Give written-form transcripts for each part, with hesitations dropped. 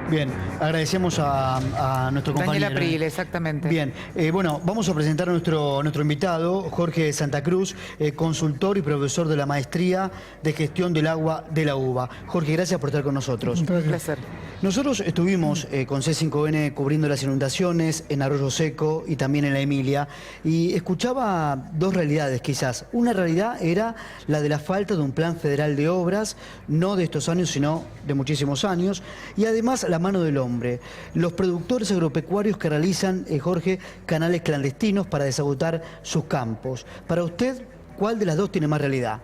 Bien, agradecemos a nuestro compañero. Daniel April, exactamente. Bien, bueno, vamos a presentar a nuestro invitado, Jorge de Santa Cruz, consultor y profesor de la Maestría de Gestión del Agua de la UBA. Jorge, gracias por estar con nosotros. Un placer. Nosotros estuvimos con C5N cubriendo las inundaciones en Arroyo Seco y también en la Emilia, y escuchaba dos realidades quizás. Una realidad era la de la falta de un plan federal de obras, no de estos años, sino de muchísimos años, y además la mano del hombre. Los productores agropecuarios que realizan, Jorge, canales clandestinos para desagotar sus campos. Para usted, ¿cuál de las dos tiene más realidad?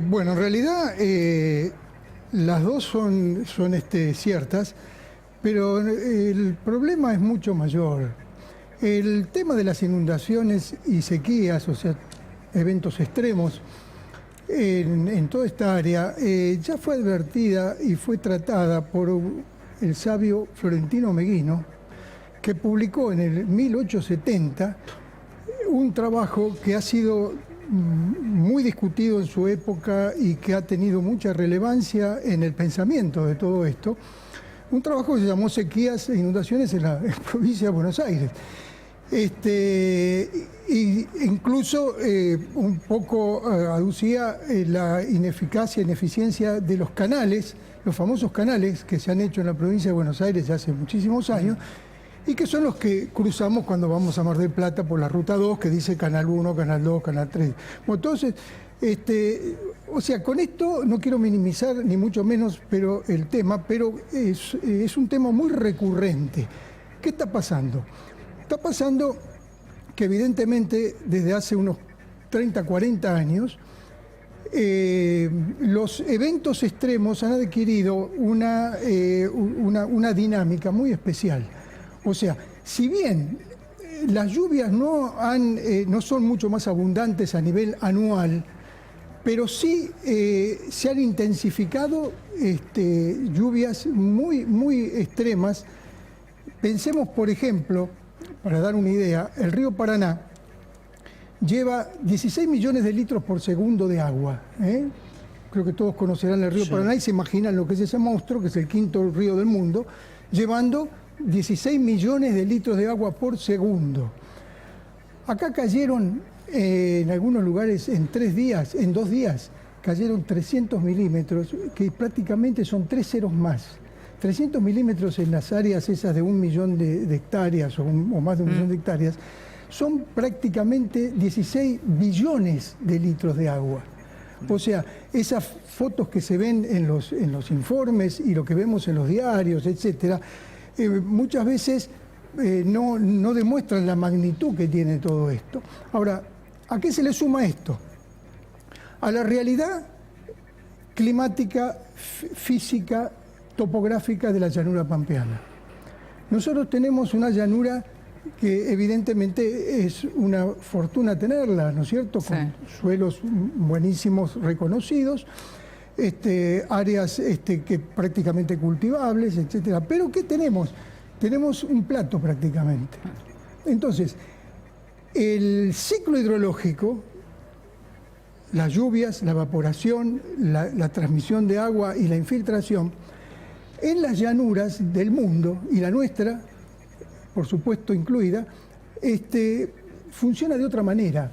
Bueno, en realidad las dos son ciertas, pero el problema es mucho mayor. El tema de las inundaciones y sequías, o sea, eventos extremos, en toda esta área, ya fue advertida y fue tratada por el sabio Florentino Meguino, que publicó en el 1870 un trabajo que ha sido muy discutido en su época y que ha tenido mucha relevancia en el pensamiento de todo esto. Un trabajo que se llamó Sequías e Inundaciones en la provincia de Buenos Aires. Y incluso un poco aducía la ineficacia, ineficiencia de los canales, los famosos canales que se han hecho en la provincia de Buenos Aires ya hace muchísimos años, y que son los que cruzamos cuando vamos a Mar del Plata por la Ruta 2, que dice Canal 1, Canal 2, Canal 3. Bueno, entonces, o sea, con esto no quiero minimizar ni mucho menos el tema, pero es un tema muy recurrente. ¿Qué está pasando? Está pasando que evidentemente desde hace unos 30, 40 años los eventos extremos han adquirido una dinámica muy especial. O sea, si bien las lluvias no son mucho más abundantes a nivel anual, pero sí se han intensificado lluvias muy, muy extremas. Pensemos, por ejemplo, para dar una idea, el río Paraná lleva 16 millones de litros por segundo de agua. Creo que todos conocerán el río Paraná y se imaginan lo que es ese monstruo, que es el quinto río del mundo, llevando 16 millones de litros de agua por segundo. Acá cayeron en algunos lugares en 2 días, cayeron 300 milímetros, que prácticamente son 3 ceros más. 300 milímetros en las áreas esas de 1 millón de hectáreas o más de 1 millón de hectáreas, son prácticamente 16 billones de litros de agua. O sea, esas fotos que se ven en los informes y lo que vemos en los diarios, etcétera, muchas veces no demuestran la magnitud que tiene todo esto. Ahora, ¿a qué se le suma esto? A la realidad climática, física, topográfica de la llanura pampeana. Nosotros tenemos una llanura que evidentemente es una fortuna tenerla, ¿no es cierto? Con suelos buenísimos reconocidos, áreas que prácticamente cultivables, etcétera. Pero ¿qué tenemos? Tenemos un plato prácticamente. Entonces, el ciclo hidrológico, las lluvias, la evaporación, la transmisión de agua y la infiltración, en las llanuras del mundo, y la nuestra, por supuesto incluida, funciona de otra manera.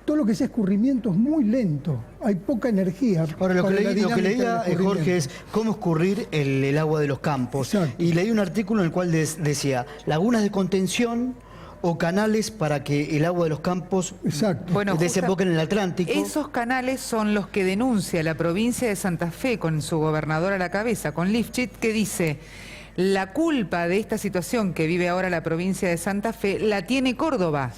Todo lo que sea escurrimiento es muy lento, hay poca energía. Ahora, lo que leía, Jorge, es cómo escurrir el agua de los campos. Exacto. Y leí un artículo en el cual decía, lagunas de contención o canales para que el agua de los campos desemboque en el Atlántico. Esos canales son los que denuncia la provincia de Santa Fe con su gobernador a la cabeza, con Lifchit, que dice: la culpa de esta situación que vive ahora la provincia de Santa Fe la tiene Córdoba,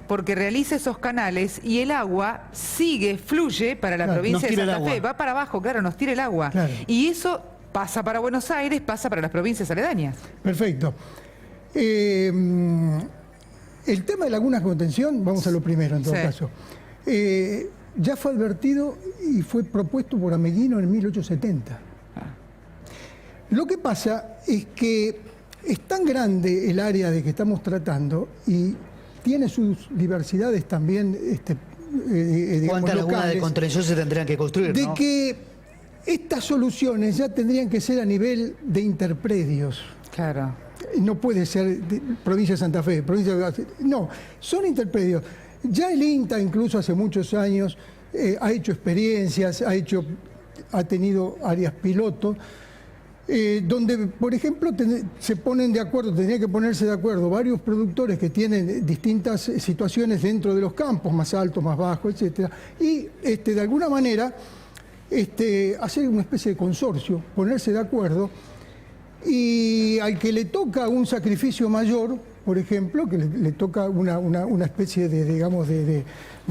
porque realiza esos canales y el agua fluye para la provincia de Santa Fe, va para abajo, nos tira el agua. Y eso pasa para Buenos Aires, pasa para las provincias aledañas. Perfecto. El tema de lagunas de contención, vamos a lo primero en todo caso. Ya fue advertido y fue propuesto por Ameguino en 1870. Lo que pasa es que es tan grande el área de que estamos tratando y tiene sus diversidades también, ¿cuántas lagunas de contención se tendrían que construir? De que Estas soluciones ya tendrían que ser a nivel de interpredios. Claro. No puede ser provincia de Santa Fe, no, son interpredios. Ya el INTA, incluso hace muchos años, ha hecho experiencias, ha tenido áreas piloto, donde, por ejemplo, se ponen de acuerdo, tendría que ponerse de acuerdo varios productores que tienen distintas situaciones dentro de los campos, más altos, más bajos, etcétera, y de alguna manera hacer una especie de consorcio, ponerse de acuerdo, y al que le toca un sacrificio mayor, por ejemplo, que le toca una especie de, digamos, de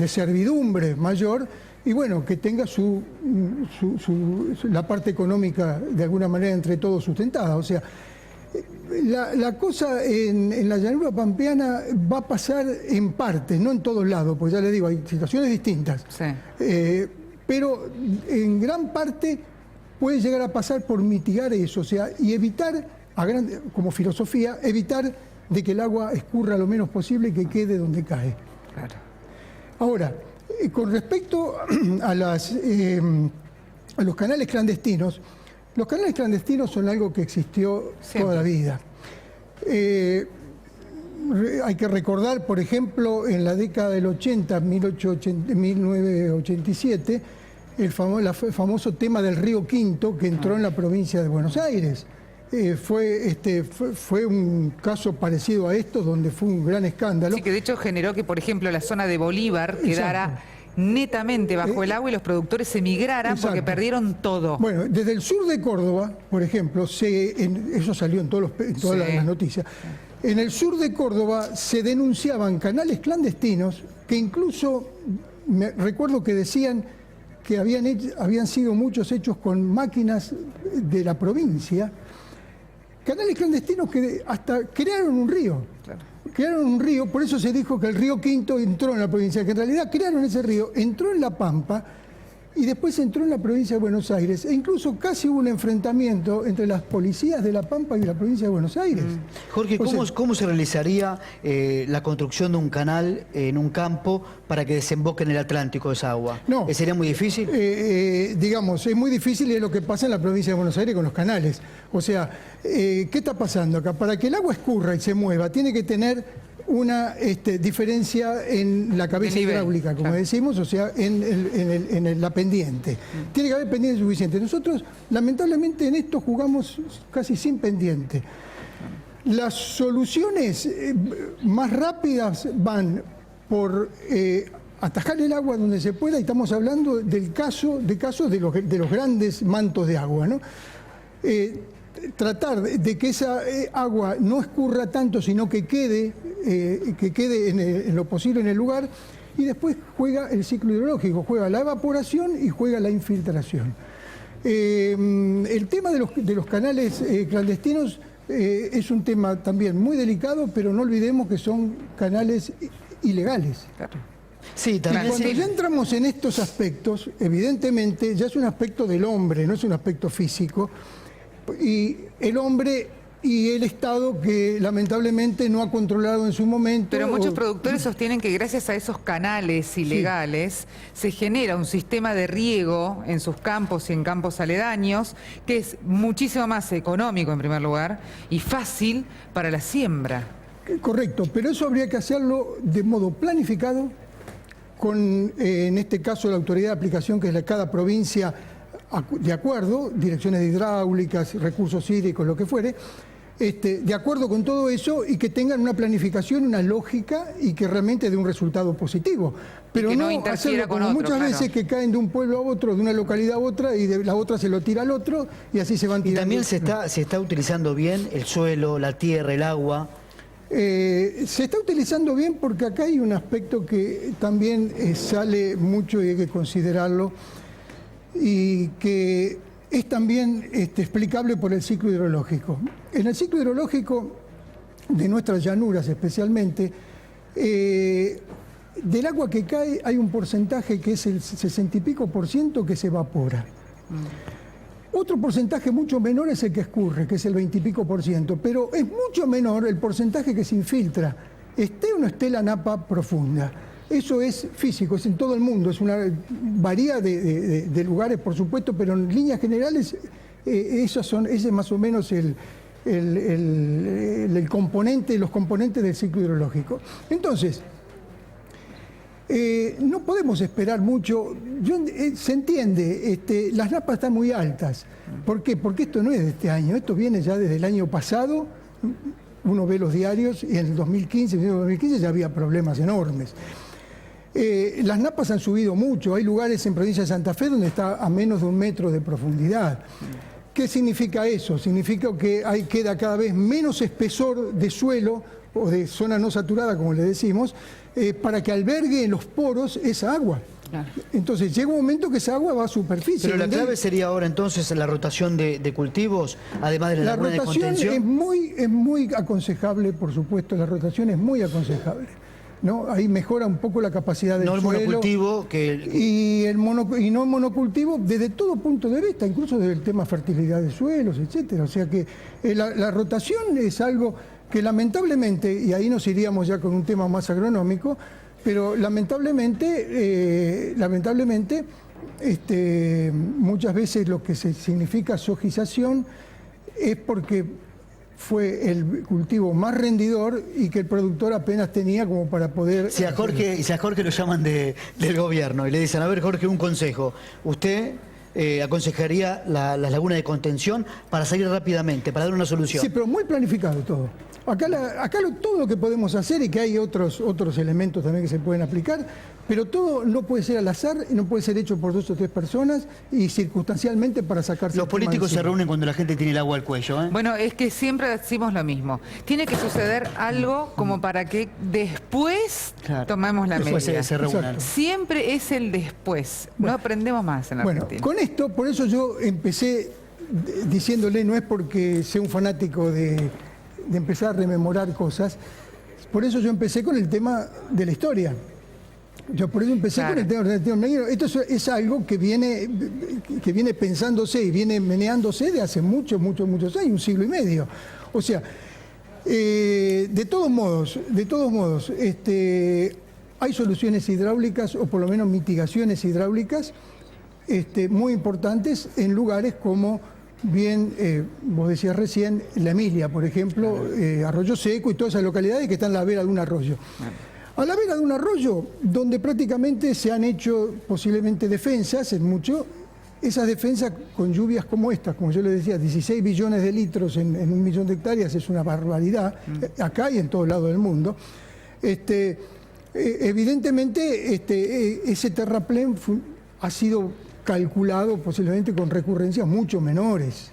servidumbre mayor, y bueno, que tenga la parte económica de alguna manera entre todos sustentada. O sea, la cosa en la llanura pampeana va a pasar en parte, no en todos lados, pues ya le digo, hay situaciones distintas. Sí. Pero en gran parte puede llegar a pasar por mitigar eso, o sea, y evitar, como filosofía, evitar de que el agua escurra lo menos posible y que quede donde cae. Claro. Ahora, con respecto a los canales clandestinos son algo que existió Siempre. toda la vida. Hay que recordar, por ejemplo, en la década del 80, 1987, el famoso tema del río Quinto que entró en la provincia de Buenos Aires. Fue un caso parecido a esto, donde fue un gran escándalo. Sí, que de hecho generó que, por ejemplo, la zona de Bolívar quedara netamente bajo el agua y los productores emigraran porque perdieron todo. Bueno, desde el sur de Córdoba, por ejemplo, eso salió en todas las noticias, en el sur de Córdoba se denunciaban canales clandestinos que incluso, recuerdo que decían que habían sido muchos hechos con máquinas de la provincia, canales clandestinos que hasta crearon un río. Claro. Crearon un río, por eso se dijo que el río Quinto entró en la provincia, que en realidad crearon ese río, entró en La Pampa y después entró en la provincia de Buenos Aires. E incluso casi hubo un enfrentamiento entre las policías de La Pampa y la provincia de Buenos Aires. Jorge, ¿cómo se realizaría la construcción de un canal en un campo para que desemboque en el Atlántico esa agua? No. ¿Sería muy difícil? Digamos, es muy difícil y es lo que pasa en la provincia de Buenos Aires con los canales. O sea, ¿qué está pasando acá? Para que el agua escurra y se mueva, tiene que tener una diferencia en la cabeza hidráulica, como decimos, o sea, en la pendiente. Tiene que haber pendiente suficiente. Nosotros, lamentablemente, en esto jugamos casi sin pendiente. Las soluciones más rápidas van por atajar el agua donde se pueda, y estamos hablando de casos de los grandes mantos de agua, ¿no? Tratar de que esa agua no escurra tanto, sino que quede en lo posible en el lugar, y después juega el ciclo hidrológico, juega la evaporación y juega la infiltración. El tema de los canales clandestinos es un tema también muy delicado, pero no olvidemos que son canales ilegales. Claro. Sí, también. Y cuando ya entramos en estos aspectos, evidentemente ya es un aspecto del hombre, no es un aspecto físico, y el hombre y el Estado que lamentablemente no ha controlado en su momento. Pero muchos productores sostienen que gracias a esos canales ilegales se genera un sistema de riego en sus campos y en campos aledaños que es muchísimo más económico en primer lugar y fácil para la siembra. Correcto, pero eso habría que hacerlo de modo planificado, con en este caso la autoridad de aplicación, que es de cada provincia, de acuerdo, direcciones hidráulicas, recursos hídricos, lo que fuere, de acuerdo con todo eso, y que tengan una planificación, una lógica, y que realmente dé un resultado positivo. Pero no hacerlo como muchas veces, que caen de un pueblo a otro, de una localidad a otra, y de la otra se lo tira al otro, y así se van tirando. Y también se está utilizando bien el suelo, la tierra, el agua. Se está utilizando bien, porque acá hay un aspecto que también sale mucho y hay que considerarlo, y que es también explicable por el ciclo hidrológico. En el ciclo hidrológico de nuestras llanuras especialmente, del agua que cae hay un porcentaje que es el 60 y pico % que se evapora. Otro porcentaje mucho menor es el que escurre, que es el 20 y pico %, pero es mucho menor el porcentaje que se infiltra, esté o no esté la napa profunda. Eso es físico, es en todo el mundo, varía de lugares, por supuesto, pero en líneas generales ese es más o menos el componente, los componentes del ciclo hidrológico. Entonces, no podemos esperar mucho. Se entiende, las napas están muy altas. ¿Por qué? Porque esto no es de este año, esto viene ya desde el año pasado. Uno ve los diarios y en el 2015 ya había problemas enormes. Las napas han subido mucho, hay lugares en provincia de Santa Fe donde está a menos de 1 metro de profundidad. ¿Qué significa eso? Significa que queda cada vez menos espesor de suelo o de zona no saturada, como le decimos, para que albergue en los poros esa agua. Claro. Entonces llega un momento que esa agua va a superficie. Pero la clave sería ahora entonces la rotación de cultivos, además de la laguna de contención. Es muy aconsejable, por supuesto, la rotación es muy aconsejable, ¿no? Ahí mejora un poco la capacidad del suelo. No el monocultivo. Y no el monocultivo desde todo punto de vista, incluso desde el tema fertilidad de suelos, etcétera. O sea que la rotación es algo que lamentablemente, y ahí nos iríamos ya con un tema más agronómico, pero lamentablemente muchas veces lo que significa sojización es porque fue el cultivo más rendidor y que el productor apenas tenía como para poder... Si a Jorge lo llaman del gobierno y le dicen, a ver Jorge, un consejo, usted aconsejaría las lagunas de contención para salir rápidamente, para dar una solución. Sí, pero muy planificado todo. Acá todo lo que podemos hacer, y que hay otros elementos también que se pueden aplicar, pero todo no puede ser al azar, no puede ser hecho por 2 o 3 personas y circunstancialmente para sacarse... Los políticos se reúnen cuando la gente tiene el agua al cuello, ¿eh? Bueno, es que siempre decimos lo mismo. Tiene que suceder algo como para que después tomemos la medida. Después se reúnan. Siempre es el después. No aprendemos más en la Argentina. Con esto, por eso yo empecé diciéndole, no es porque sea un fanático de empezar a rememorar cosas, por eso yo empecé con el tema de la historia. Yo por eso empecé con el tema del negro. Esto es algo que viene pensándose y viene meneándose de hace muchos años, 1 siglo y medio. O sea, de todos modos, hay soluciones hidráulicas, o por lo menos mitigaciones hidráulicas, muy importantes en lugares como, bien, vos decías recién, la Emilia, por ejemplo, Arroyo Seco y todas esas localidades que están a la vera de un arroyo. A la vera de un arroyo, donde prácticamente se han hecho posiblemente defensas, esas defensas con lluvias como estas, como yo les decía, 16 billones de litros en 1 millón de hectáreas, es una barbaridad, acá y en todos lados del mundo. Evidentemente, ese terraplén ha sido calculado posiblemente con recurrencias mucho menores.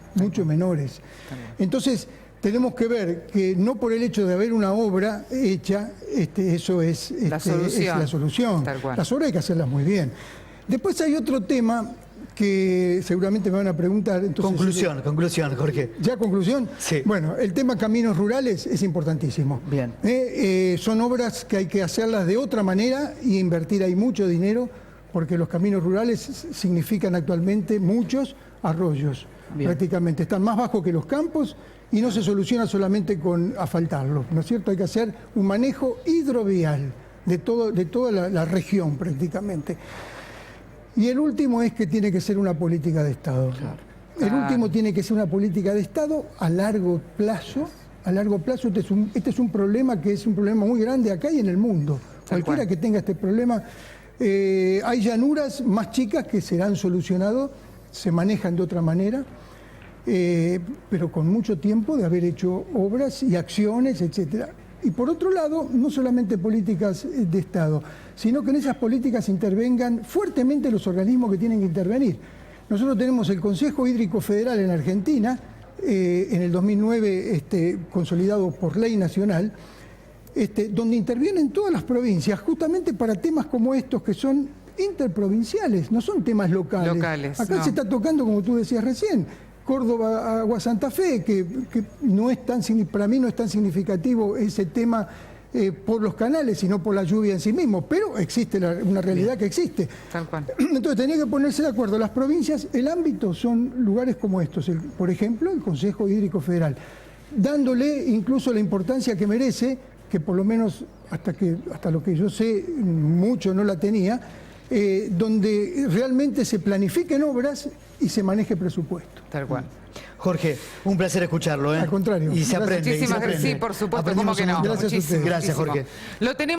Entonces, tenemos que ver que no por el hecho de haber una obra hecha, eso es la solución. Las obras hay que hacerlas muy bien. Después hay otro tema que seguramente me van a preguntar. Entonces, conclusión, Jorge. ¿Ya conclusión? Sí. Bueno, el tema caminos rurales es importantísimo. Bien. Son obras que hay que hacerlas de otra manera y invertir ahí mucho dinero, porque los caminos rurales significan actualmente muchos arroyos. Bien. Prácticamente están más bajos que los campos y no se soluciona solamente con asfaltarlos, ¿no es cierto? Hay que hacer un manejo hidrovial de toda la región prácticamente. Y el último es que tiene que ser una política de Estado. Claro. El último tiene que ser una política de Estado a largo plazo. A largo plazo, este es un problema que es un problema muy grande acá y en el mundo. Cualquiera que tenga este problema, hay llanuras más chicas que serán solucionadas, se manejan de otra manera, pero con mucho tiempo de haber hecho obras y acciones, etcétera. Y por otro lado, no solamente políticas de Estado, sino que en esas políticas intervengan fuertemente los organismos que tienen que intervenir. Nosotros tenemos el Consejo Hídrico Federal en Argentina, en el 2009 consolidado por ley nacional, donde intervienen todas las provincias justamente para temas como estos que son interprovinciales, no son temas locales. Acá se está tocando, como tú decías recién, Córdoba, Agua Santa Fe, que no es para mí no es tan significativo ese tema por los canales, sino por la lluvia en sí mismo, pero existe una realidad que existe. Tal cual. Entonces tenía que ponerse de acuerdo. Las provincias, el ámbito son lugares como estos, por ejemplo, el Consejo Hídrico Federal, dándole incluso la importancia que merece que por lo menos hasta lo que yo sé, mucho no la tenía, donde realmente se planifiquen obras y se maneje presupuesto. Tal cual. Jorge, un placer escucharlo. Al contrario. Y se Gracias. aprende. y se Muchísimas gracias. aprende. Sí, por supuesto, Aprendimos ¿cómo que no? un montón. Gracias a ustedes. Muchísimo, Gracias, muchísimo. Jorge. Lo tenemos